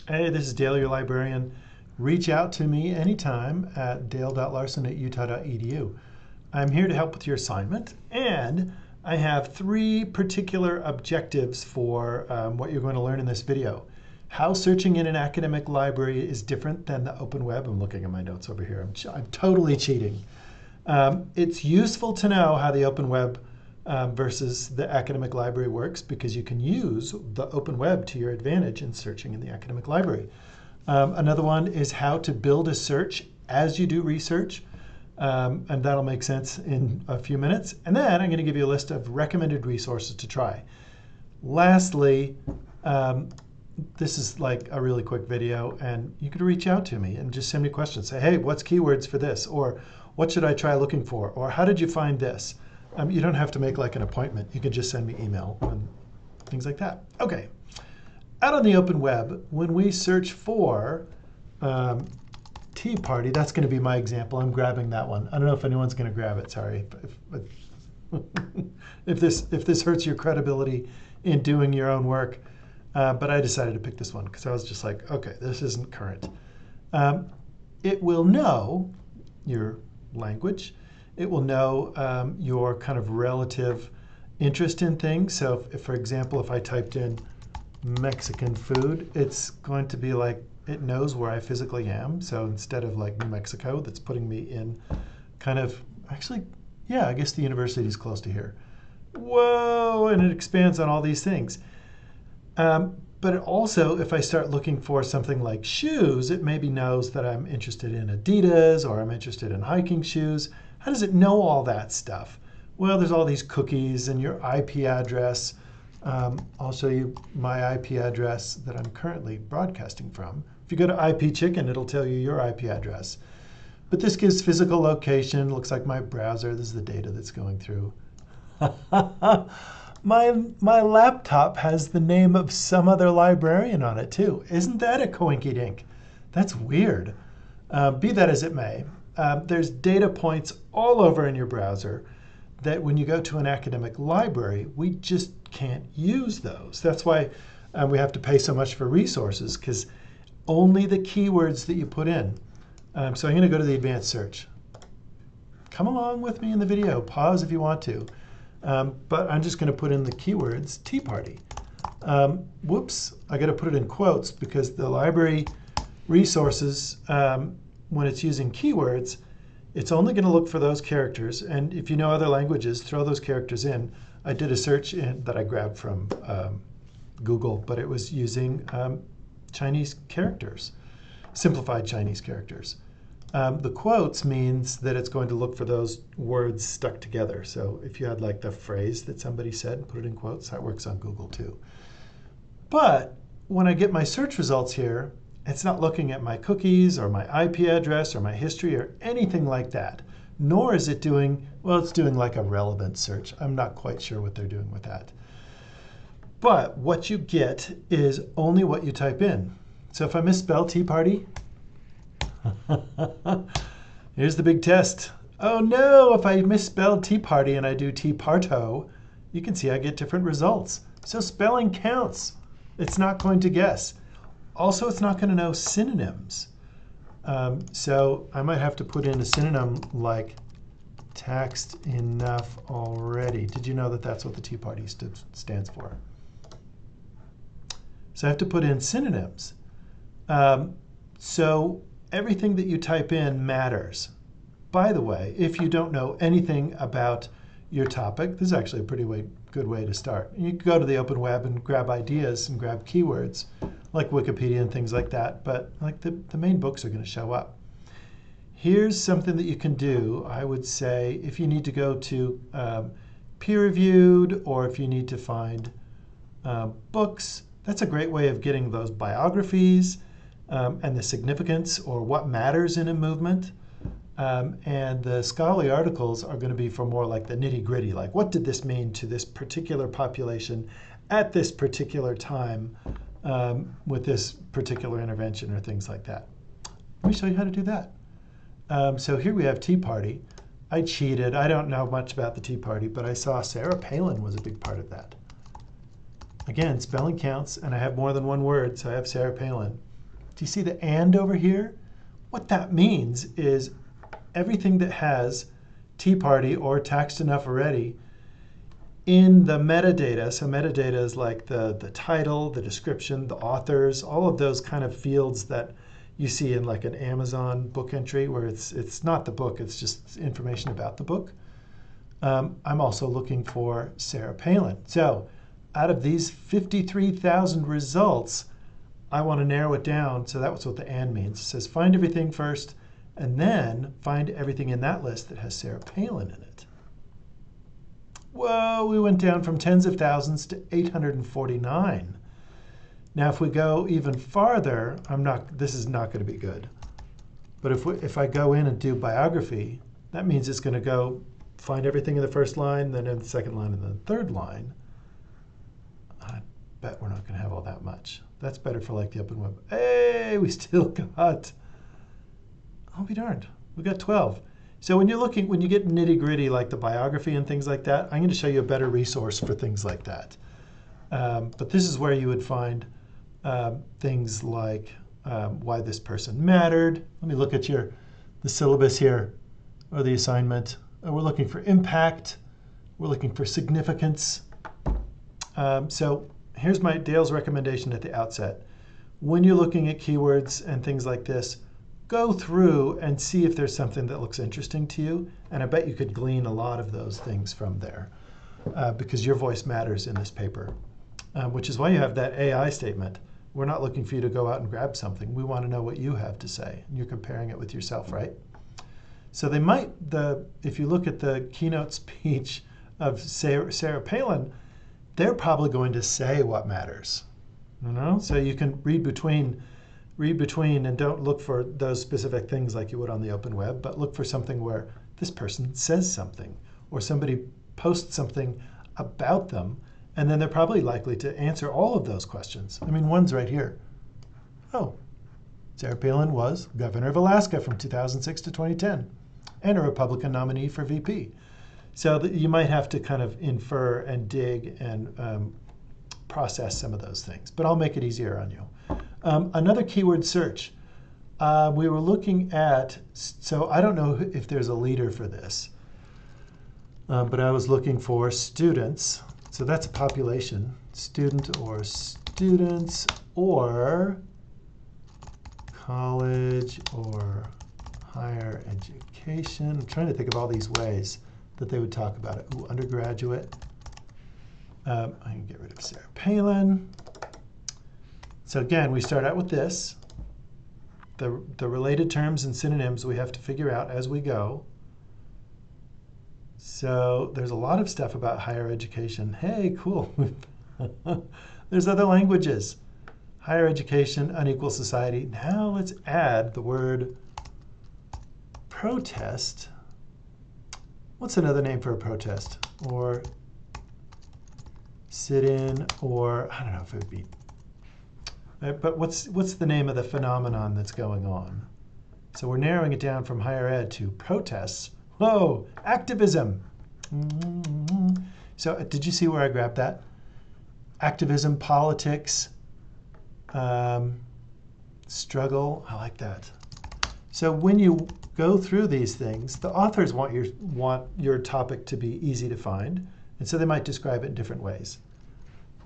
Hey, this is Dale, your librarian. Reach out to me anytime at dale.larson@utah.edu. I'm here to help with your assignment, and I have three particular objectives for what you're going to learn in this video. How searching in an academic library is different than the open web. I'm looking at my notes over here. I'm totally cheating. It's useful to know how the open web versus the academic library works, because you can use the open web to your advantage in searching in the academic library. Another one is how to build a search as you do research, and that'll make sense in a few minutes. And then I'm going to give you a list of recommended resources to try. Lastly, this is like a really quick video, and you could reach out to me and just send me questions. Say, hey, what's keywords for this? Or what should I try looking for? Or how did you find this? You don't have to make like an appointment. You can just send me email and things like that. Okay. Out on the open web, when we search for Tea Party, that's going to be my example. I'm grabbing that one. I don't know if anyone's going to grab it. Sorry. If this hurts your credibility in doing your own work. But I decided to pick this one because I was just like, okay, this isn't current. It will know your language. It will know your kind of relative interest in things. So if, for example, if I typed in Mexican food, it's going to be like, it knows where I physically am. So instead of like New Mexico, that's putting me in kind of, actually, yeah, I guess the university is close to here. Whoa, and it expands on all these things. But it also, if I start looking for something like shoes, it maybe knows that I'm interested in Adidas or I'm interested in hiking shoes. How does it know all that stuff? Well, there's all these cookies and your IP address. I'll show you my IP address that I'm currently broadcasting from. If you go to IP Chicken, it'll tell you your IP address. But this gives physical location. Looks like my browser. This is the data that's going through. My laptop has the name of some other librarian on it too. Isn't that a coinky-dink? That's weird. Be that as it may, there's data points all over in your browser that when you go to an academic library, we just can't use those. That's why we have to pay so much for resources, because only the keywords that you put in. So I'm going to go to the advanced search. Come along with me in the video. Pause if you want to. But I'm just going to put in the keywords Tea Party. Whoops, I got to put it in quotes because the library resources, when it's using keywords, it's only going to look for those characters. And if you know other languages, throw those characters in. I did a search that I grabbed from Google, but it was using Chinese characters, simplified Chinese characters. The quotes means that it's going to look for those words stuck together. So if you had like the phrase that somebody said, put it in quotes, that works on Google too. But when I get my search results here, it's not looking at my cookies or my IP address or my history or anything like that. Nor is it doing, well, it's doing like a relevant search. I'm not quite sure what they're doing with that. But what you get is only what you type in. So if I misspell Tea Party, here's the big test. Oh no, if I misspelled Tea Party and I do Tea Parto, you can see I get different results. So spelling counts. It's not going to guess. Also, it's not going to know synonyms. So I might have to put in a synonym like taxed enough already. Did you know that that's what the Tea Party stands for? So I have to put in synonyms. So everything that you type in matters. By the way, if you don't know anything about your topic, this is actually a pretty good way to start. You can go to the open web and grab ideas and grab keywords like Wikipedia and things like that, but like the main books are going to show up. Here's something that you can do. I would say if you need to go to peer-reviewed, or if you need to find books, that's a great way of getting those biographies and the significance or what matters in a movement. And the scholarly articles are going to be for more like the nitty-gritty, like what did this mean to this particular population at this particular time with this particular intervention or things like that. Let me show you how to do that. So here we have Tea Party. I cheated. I don't know much about the Tea Party, but I saw Sarah Palin was a big part of that. Again, spelling counts, and I have more than one word, so I have Sarah Palin. Do you see the and over here? What that means is everything that has Tea Party or Taxed Enough Already in the metadata, so metadata is like the title, the description, the authors, all of those kind of fields that you see in like an Amazon book entry where it's not the book, it's just information about the book. I'm also looking for Sarah Palin. So out of these 53,000 results, I want to narrow it down. So that's what the and means. It says find everything first, and then find everything in that list that has Sarah Palin in it. Whoa, we went down from tens of thousands to 849. Now, if we go even farther, this is not going to be good. But if I go in and do biography, that means it's going to go find everything in the first line, then in the second line, and then the third line. I bet we're not going to have all that much. That's better for like the open web. Hey, we still got, I'll be darned, we got 12. So when you get nitty gritty like the biography and things like that, I'm going to show you a better resource for things like that. But this is where you would find things like why this person mattered. Let me look at the syllabus here, or the assignment. We're looking for impact. We're looking for significance. So here's Dale's recommendation at the outset. When you're looking at keywords and things like this, go through and see if there's something that looks interesting to you. And I bet you could glean a lot of those things from there because your voice matters in this paper, which is why you have that AI statement. We're not looking for you to go out and grab something. We want to know what you have to say. And you're comparing it with yourself, right? So they might, if you look at the keynote speech of Sarah Palin, they're probably going to say what matters. So you can read between and don't look for those specific things like you would on the open web, but look for something where this person says something or somebody posts something about them, and then they're probably likely to answer all of those questions. I mean, one's right here. Oh, Sarah Palin was governor of Alaska from 2006 to 2010 and a Republican nominee for VP. So that you might have to kind of infer and dig and process some of those things, but I'll make it easier on you. Another keyword search. We were looking at, so I don't know if there's a leader for this, but I was looking for students. So that's a population, student or students or college or higher education. I'm trying to think of all these ways that they would talk about it. Ooh, undergraduate. I can get rid of Sarah Palin. So again, we start out with this. The related terms and synonyms we have to figure out as we go. So there's a lot of stuff about higher education. Hey, cool. There's other languages. Higher education, unequal society. Now let's add the word protest. What's another name for a protest? Or sit-in, or I don't know if it would be. But what's the name of the phenomenon that's going on? So we're narrowing it down from higher ed to protests. Whoa, activism. So did you see where I grabbed that? Activism, politics, struggle. I like that. So when you go through these things, the authors want your topic to be easy to find, and so they might describe it in different ways.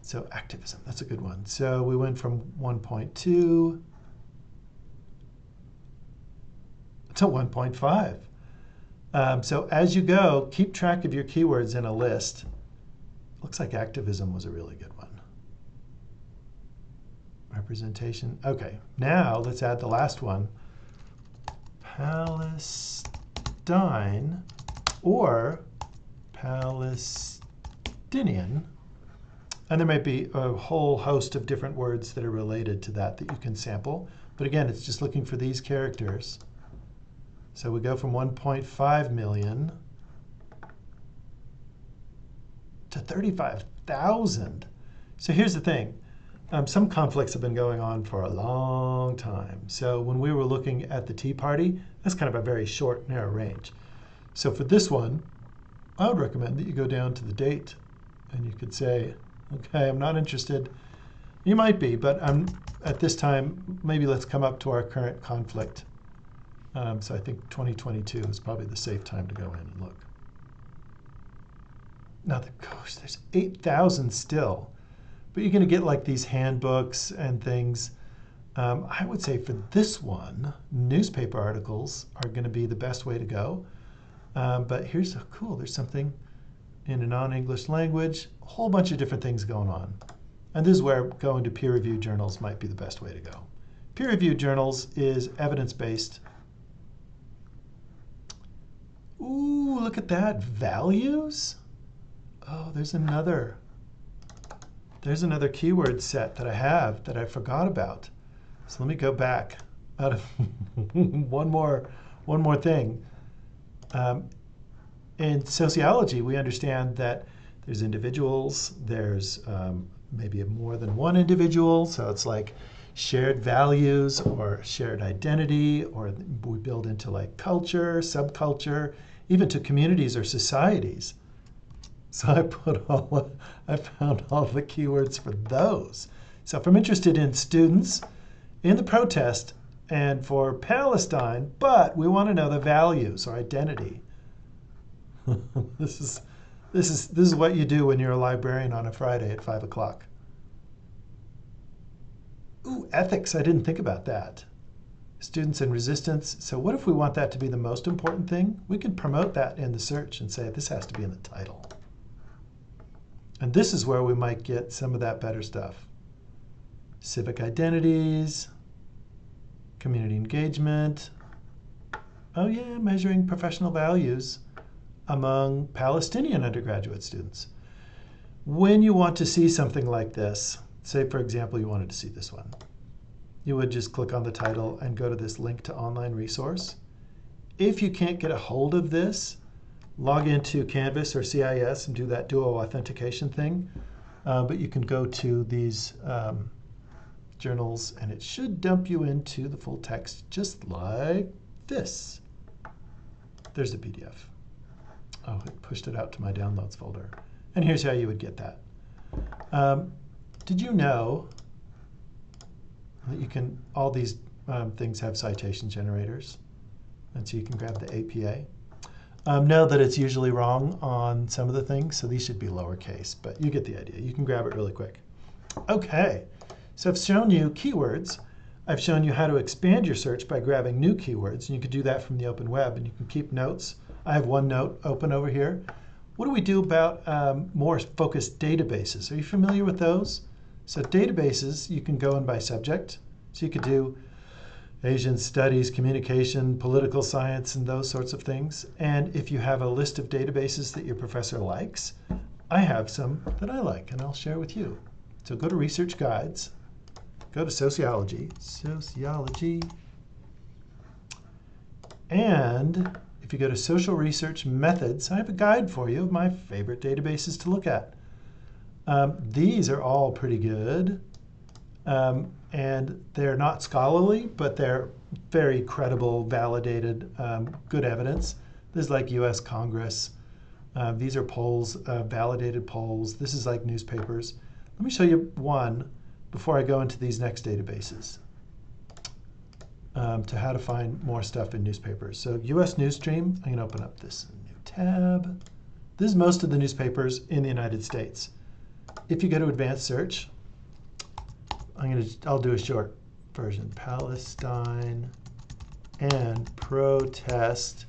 So activism, that's a good one. So we went from 1.2 to 1.5. So as you go, keep track of your keywords in a list. Looks like activism was a really good one. Representation. Okay, now let's add the last one. Palestine or Palestinian. And there might be a whole host of different words that are related to that you can sample. But again, it's just looking for these characters. So we go from 1.5 million to 35,000. So here's the thing. Some conflicts have been going on for a long time. So when we were looking at the Tea Party, that's kind of a very short, narrow range. So for this one, I would recommend that you go down to the date and you could say, okay, I'm not interested. You might be, but at this time, maybe let's come up to our current conflict. So I think 2022 is probably the safe time to go in and look. Now, gosh, there's 8,000 still. But you're going to get like these handbooks and things. I would say for this one, newspaper articles are going to be the best way to go. But here's cool. There's something in a non-English language, a whole bunch of different things going on. And this is where going to peer-reviewed journals might be the best way to go. Peer-reviewed journals is evidence-based. Ooh, look at that. Values? Oh, there's another keyword set that I have that I forgot about. So let me go back. Out of one more thing. In sociology, we understand that there's individuals, there's maybe more than one individual, so it's like shared values or shared identity, or we build into like culture, subculture, even to communities or societies. So I found all the keywords for those. So if I'm interested in students in the protest and for Palestine, but we want to know the values or identity. This is what you do when you're a librarian on a Friday at 5 o'clock. Ooh, ethics, I didn't think about that. Students in resistance. So what if we want that to be the most important thing? We could promote that in the search and say this has to be in the title. And this is where we might get some of that better stuff. Civic identities, community engagement. Oh yeah, measuring professional values among Palestinian undergraduate students. When you want to see something like this, say for example you wanted to see this one, you would just click on the title and go to this link to online resource. If you can't get a hold of this, log into Canvas or CIS and do that dual authentication thing. But you can go to these journals and it should dump you into the full text just like this. There's the PDF. Oh, it pushed it out to my downloads folder. And here's how you would get that. Did you know that you can, all these things have citation generators? And so you can grab the APA. Know that it's usually wrong on some of the things, so these should be lowercase, but you get the idea. You can grab it really quick. Okay, so I've shown you keywords. I've shown you how to expand your search by grabbing new keywords, and you can do that from the open web, and you can keep notes. I have OneNote open over here. What do we do about more focused databases? Are you familiar with those? So databases, you can go in by subject. So you could do Asian studies, communication, political science, and those sorts of things. And if you have a list of databases that your professor likes, I have some that I like, and I'll share with you. So go to Research Guides, go to Sociology, and if you go to Social Research Methods, I have a guide for you of my favorite databases to look at. These are all pretty good. And they're not scholarly, but they're very credible, validated, good evidence. This is like US Congress. These are polls, validated polls. This is like newspapers. Let me show you one before I go into these next databases to how to find more stuff in newspapers. So US Newsstream, I'm going to open up this new tab. This is most of the newspapers in the United States. If you go to Advanced Search, I'll do a short version. Palestine and protest.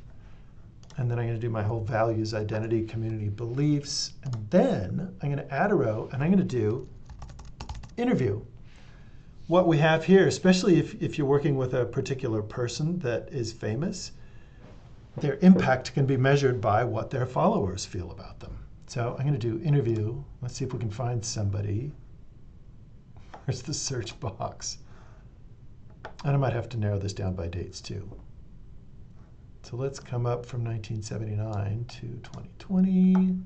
And then I'm going to do my whole values, identity, community, beliefs. And then I'm going to add a row, and I'm going to do interview. What we have here, especially if you're working with a particular person that is famous, their impact can be measured by what their followers feel about them. So I'm going to do interview. Let's see if we can find somebody. Where's the search box? And I might have to narrow this down by dates too. So let's come up from 1979 to 2020.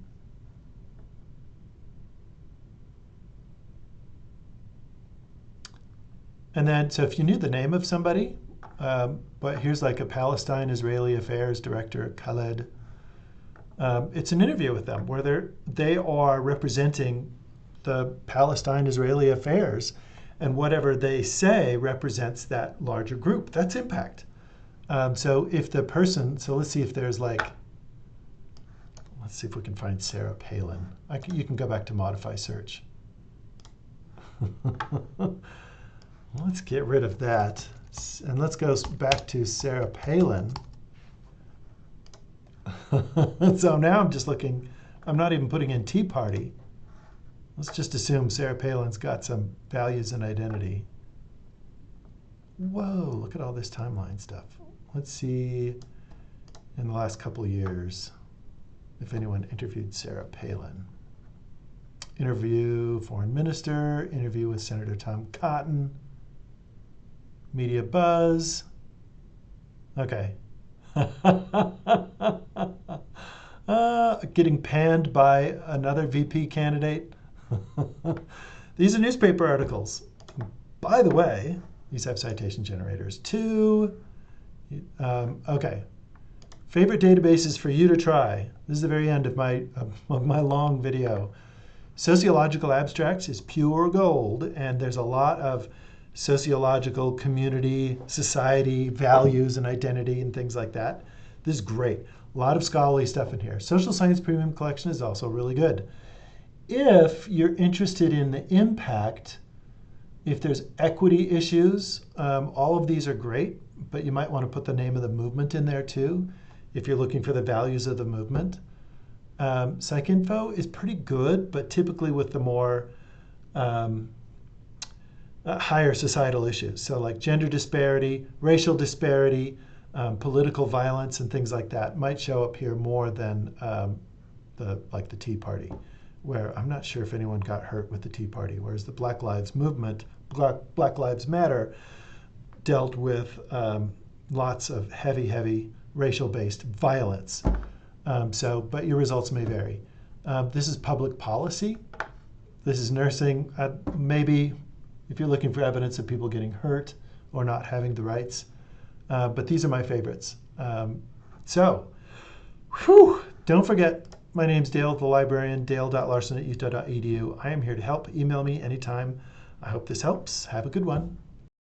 And then, so if you knew the name of somebody, but here's like a Palestine-Israeli Affairs Director, Khaled. It's an interview with them where they are representing the Palestine-Israeli affairs, And whatever they say represents that larger group. That's impact. So if the person, so let's see if there's like, let's see if we can find Sarah Palin. You can go back to modify search. Let's get rid of that. And let's go back to Sarah Palin. So now I'm just looking, I'm not even putting in Tea Party. Let's just assume Sarah Palin's got some values and identity. Whoa, look at all this timeline stuff. Let's see in the last couple of years if anyone interviewed Sarah Palin. Interview foreign minister, interview with Senator Tom Cotton, media buzz. Okay. Getting panned by another VP candidate. These are newspaper articles. By the way, these have citation generators too. Okay. Favorite databases for you to try. This is the very end of my long video. Sociological Abstracts is pure gold, and there's a lot of sociological, community, society, values, and identity, and things like that. This is great. A lot of scholarly stuff in here. Social Science Premium Collection is also really good. If you're interested in the impact, if there's equity issues, all of these are great, but you might want to put the name of the movement in there too, if you're looking for the values of the movement. PsycInfo is pretty good, but typically with the more higher societal issues. So like gender disparity, racial disparity, political violence, and things like that might show up here more than the Tea Party, where I'm not sure if anyone got hurt with the Tea Party, whereas the Black Lives Movement, Black Lives Matter, dealt with lots of heavy racial-based violence. But your results may vary. This is public policy. This is nursing. Maybe if you're looking for evidence of people getting hurt or not having the rights. But these are my favorites. Don't forget, my name's Dale, the librarian, dale.larson@utah.edu. I am here to help. Email me anytime. I hope this helps. Have a good one.